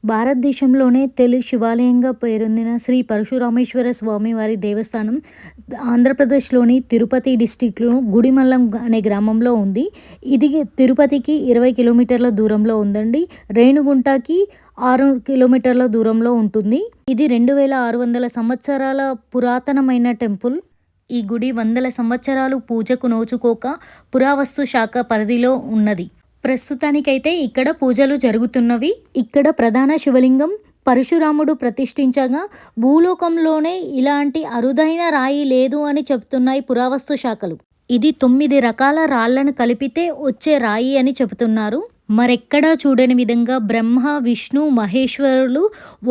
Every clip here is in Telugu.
భారతదేశంలోనే తొలి శివాలయంగా పేరొందిన శ్రీ పరశురామేశ్వర స్వామి వారి దేవస్థానం ఆంధ్రప్రదేశ్లోని తిరుపతి డిస్టిక్లో గుడిమల్లం అనే గ్రామంలో ఉంది. ఇది తిరుపతికి 20 కిలోమీటర్ల దూరంలో ఉందండి. రేణుగుంటకి 6 కిలోమీటర్ల దూరంలో ఉంటుంది. ఇది 2600 సంవత్సరాల పురాతనమైన టెంపుల్. ఈ గుడి వందల సంవత్సరాలు పూజకు నోచుకోక పురావస్తు శాఖ పరిధిలో ఉన్నది. ప్రస్తుతానికైతే ఇక్కడ పూజలు జరుగుతున్నవి. ఇక్కడ ప్రధాన శివలింగం పరశురాముడు ప్రతిష్ఠించగా భూలోకంలోనే ఇలాంటి అరుదైన రాయి లేదు అని చెబుతున్నాయి పురావస్తు శాఖలు. ఇది 9 రకాల రాళ్లను కలిపితే వచ్చే రాయి అని చెబుతున్నారు. మరెక్కడా చూడని విధంగా బ్రహ్మ, విష్ణు, మహేశ్వరులు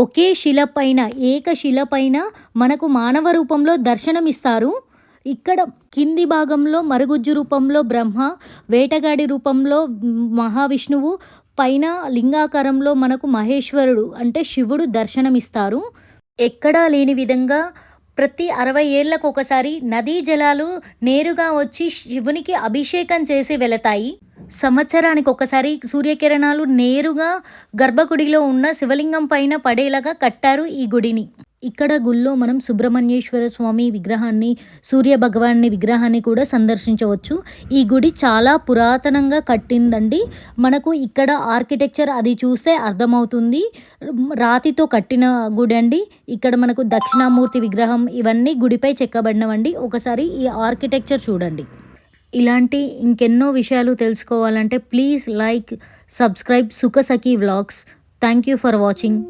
ఒకే శిలపైన ఏకశిలపైన మనకు మానవ రూపంలో దర్శనమిస్తారు. ఇక్కడ కింది భాగంలో మరుగుజ్జు రూపంలో బ్రహ్మ, వేటగాడి రూపంలో మహావిష్ణువు, పైన లింగాకారంలో మనకు మహేశ్వరుడు అంటే శివుడు దర్శనమిస్తారు. ఎక్కడా లేని విధంగా ప్రతి 60 ఏళ్లకు ఒకసారి నదీ జలాలు నేరుగా వచ్చి శివునికి అభిషేకం చేసి వెళతాయి. సంవత్సరానికి ఒకసారి సూర్యకిరణాలు నేరుగా గర్భగుడిలో ఉన్న శివలింగం పైన పడేలాగా కట్టారు ఈ గుడిని. ఇక్కడ గుళ్ళో మనం సుబ్రహ్మణ్యేశ్వర స్వామి విగ్రహాన్ని, సూర్య భగవాన్ని విగ్రహాన్ని కూడా సందర్శించవచ్చు. ఈ గుడి చాలా పురాతనంగా కట్టిందండి. మనకు ఇక్కడ ఆర్కిటెక్చర్ అది చూస్తే అర్థమవుతుంది. రాతితో కట్టిన గుడి అండి. ఇక్కడ మనకు దక్షిణామూర్తి విగ్రహం ఇవన్నీ గుడిపై చెక్కబడినవండి. ఒకసారి ఈ ఆర్కిటెక్చర్ చూడండి. ఇలాంటి ఇంకెన్నో విషయాలు తెలుసుకోవాలంటే please like, subscribe Sukhasakhi vlogs. Thank you for watching.